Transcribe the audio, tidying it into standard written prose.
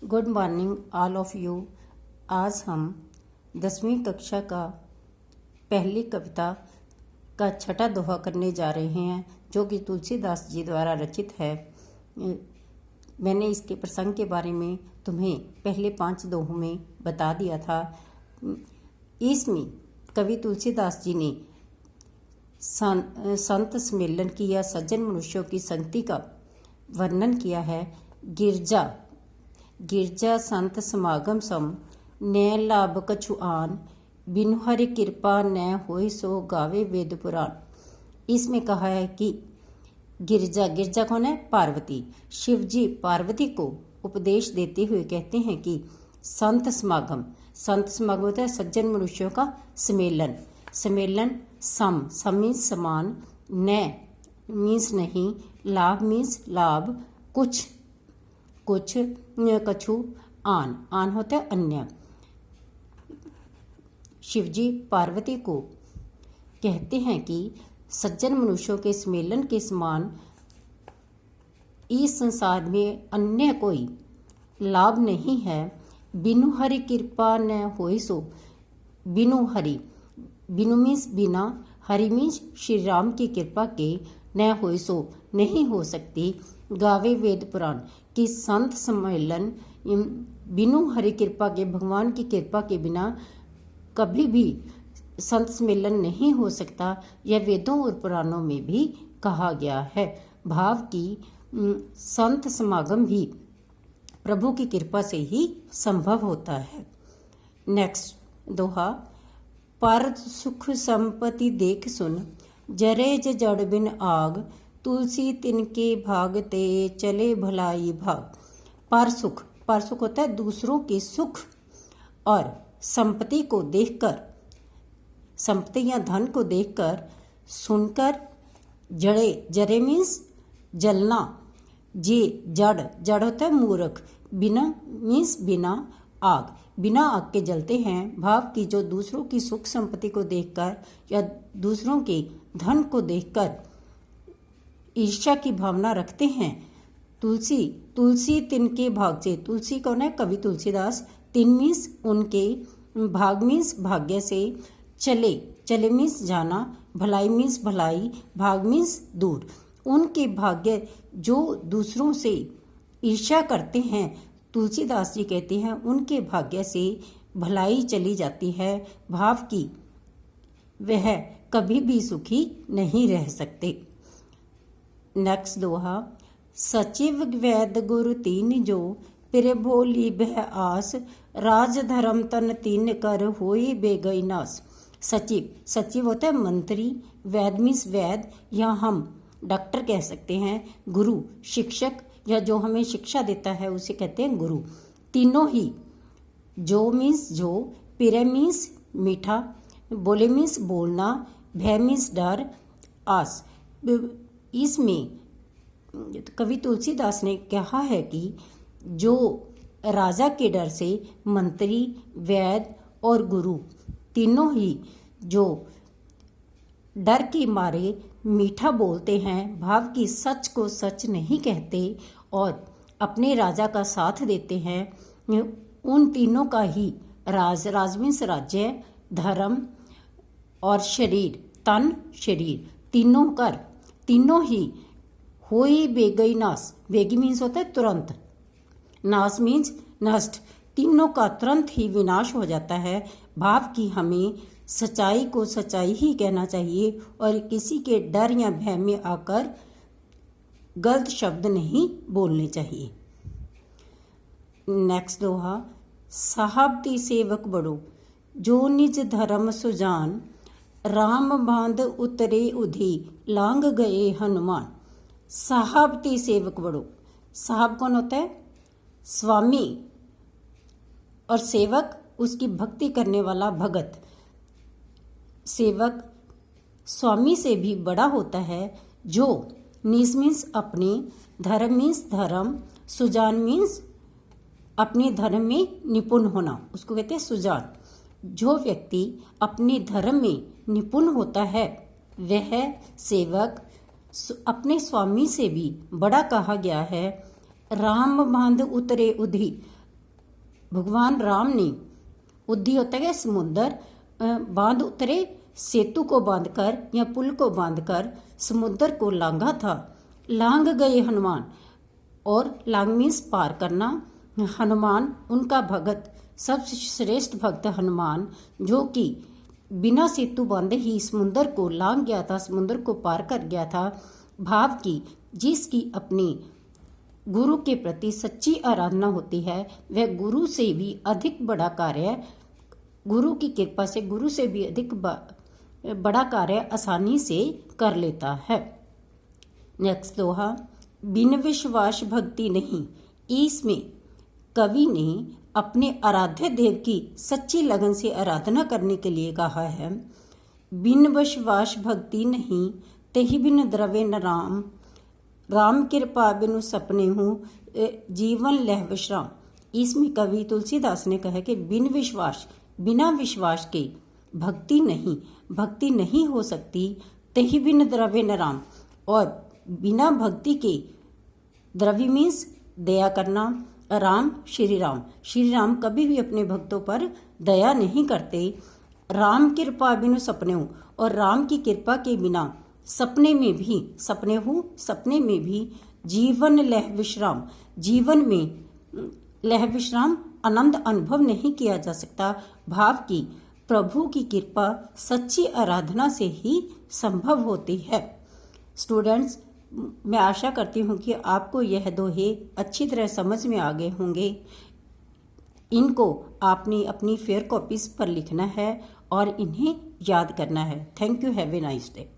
Good morning all of you. आज हम 10वीं कक्षा का पहली कविता का छठा दोहा करने जा रहे हैं, जो कि तुलसीदास जी द्वारा रचित है। मैंने इसके प्रसंग के बारे में तुम्हें पहले 5 दोहों में बता दिया था। इसमें कवि तुलसीदास जी ने संत सम्मेलन की या सज्जन मनुष्यों की संगति का वर्णन किया है। गिरजा संत समागम सम न लाभ कछु आन, बिनु हरि कृपा न होय सो गावे वेद पुराण। इसमें कहा है कि गिरजा कौन है? पार्वती। शिव जी पार्वती को उपदेश देते हुए कहते हैं कि संत समागम होता है सज्जन मनुष्यों का सम्मेलन सम मीन्स समान, न मीन्स नहीं, लाभ मीन्स लाभ, कुछ कछु आन होता है अन्य। शिवजी पार्वती को कहते हैं कि सज्जन मनुष्यों के सम्मेलन के समान इस संसार में अन्य कोई लाभ नहीं है। बिनु हरि कृपा न होय सो। बिनु मीन्स बिना, हरि मीन्स श्री राम की कृपा के, न होय सो नहीं हो सकती, गावे वेद पुराण कि संत सम्मेलन बिनु हरि कृपा के, भगवान की कृपा के बिना कभी भी संत सम्मेलन नहीं हो सकता। यह वेदों और पुराणों में भी कहा गया है। भाव की संत समागम भी प्रभु की कृपा से ही संभव होता है। नेक्स्ट दोहा। पर सुख संपत्ति देख सुन, जरे जड़ बिन आग, तुलसी तिनके भागते चले भलाई भाग। पर सुख होता है दूसरों के सुख और संपत्ति को देखकर, संपत्ति या धन को देखकर, सुनकर, जरे मीन्स जलना, जड़ होता है मूर्ख, बिना मीन्स बिना, आग बिना आग के जलते हैं। भाव की जो दूसरों की सुख संपत्ति को देखकर या दूसरों के धन को देखकर ईर्ष्या की भावना रखते हैं। तुलसी तिनके भाग से, तुलसी कौन है? कवि तुलसीदास। तिन मीन्स उनके, भाग मीन्स भाग्य से, चले मीन्स जाना, भलाई मीन्स भलाई, भाग मीन्स दूर। उनके भाग्य जो दूसरों से ईर्ष्या करते हैं, तुलसीदास जी कहते हैं उनके भाग्य से भलाई चली जाती है। भाव की वह कभी भी सुखी नहीं रह सकते। नेक्स्ट दोहा। सचिव वैद गुरु तीन जो, पिर भोली बह आस, राज धर्म तन तीन कर होई बेगई नास। सचिव होता है मंत्री, वैद मीन्स वैद या हम डॉक्टर कह सकते हैं, गुरु शिक्षक या जो हमें शिक्षा देता है उसे कहते हैं गुरु। तीनों ही, जो मीन्स जो, पिर मीन्स मीठा, बोले मीन्स बोलना, भय मीन्स डर, आस। इसमें कवि तुलसीदास ने कहा है कि जो राजा के डर से मंत्री, वैद और गुरु तीनों ही जो डर के मारे मीठा बोलते हैं, भाव की सच को सच नहीं कहते और अपने राजा का साथ देते हैं, उन तीनों का ही राज मीन्स राज्य, धर्म और शरीर, तन शरीर, तीनों ही होई बेगई नास। बेगी मीन्स होता है तुरंत, नास मीन्स नष्ट, तीनों का तुरंत ही विनाश हो जाता है। भाव की हमें सच्चाई को सच्चाई ही कहना चाहिए और किसी के डर या भय में आकर गलत शब्द नहीं बोलने चाहिए। नेक्स्ट दोहा। साहब ती सेवक बड़ो, जो निज धर्म सुजान, राम बांध उतरे उधी, लांग गए हनुमान। साहब ती सेवक बड़ो। साहब कौन होता है? स्वामी, और सेवक उसकी भक्ति करने वाला भगत। सेवक स्वामी से भी बड़ा होता है। जो निज मीन्स अपने, धर्म मीन्स धर्म, सुजान मीन्स अपने धर्म में निपुण होना, उसको कहते हैं सुजान। जो व्यक्ति अपने धर्म में निपुण होता है वह सेवक अपने स्वामी से भी बड़ा कहा गया है। राम बांध उतरे उधी, भगवान राम ने उद्दी होता है समुद्र, बांध उतरे, सेतु को बांधकर या पुल को बांधकर समुद्र को लांघा था। लांघ गए हनुमान, और लांघ मीन्स पार करना। हनुमान उनका भगत, सबसे श्रेष्ठ भक्त हनुमान, जो कि बिना सेतु बांधे ही समुद्र को लांघ गया था, समुद्र को पार कर गया था। भाव की जिसकी अपनी गुरु के प्रति सच्ची आराधना होती है, वह गुरु से भी अधिक बड़ा कार्य, गुरु की कृपा से गुरु से भी अधिक बड़ा कार्य आसानी से कर लेता है। नेक्स्ट दोहा, बिन विश्वास भक्ति नहीं। इसमें कवि ने अपने आराध्य देव की सच्ची लगन से आराधना करने के लिए कहा है। बिन विश्वास भक्ति नहीं, तेहि बिन द्रवे न राम। राम कृपा बिनु सपने हूँ, जीवन लह विश्राम। इसमें कवि तुलसीदास ने कहा कि बिन विश्वास, बिना विश्वास के भक्ति नहीं, भक्ति नहीं हो सकती। तेहि बिन द्रव्य न राम, और बिना भक्ति के, द्रव्य मीन्स दया करना, राम श्री राम, श्री राम कभी भी अपने भक्तों पर दया नहीं करते। राम कृपा बिनु सपने हूँ, और राम की कृपा के बिना सपने में भी, सपने हूँ सपने में भी, जीवन लह विश्राम, जीवन में लह विश्राम आनंद अनुभव नहीं किया जा सकता। भाव की प्रभु की कृपा सच्ची आराधना से ही संभव होती है। स्टूडेंट्स, मैं आशा करती हूँ कि आपको यह दोहे अच्छी तरह समझ में आ गए होंगे। इनको आपने अपनी फेयर कॉपीज पर लिखना है और इन्हें याद करना है। Thank you, have a nice day.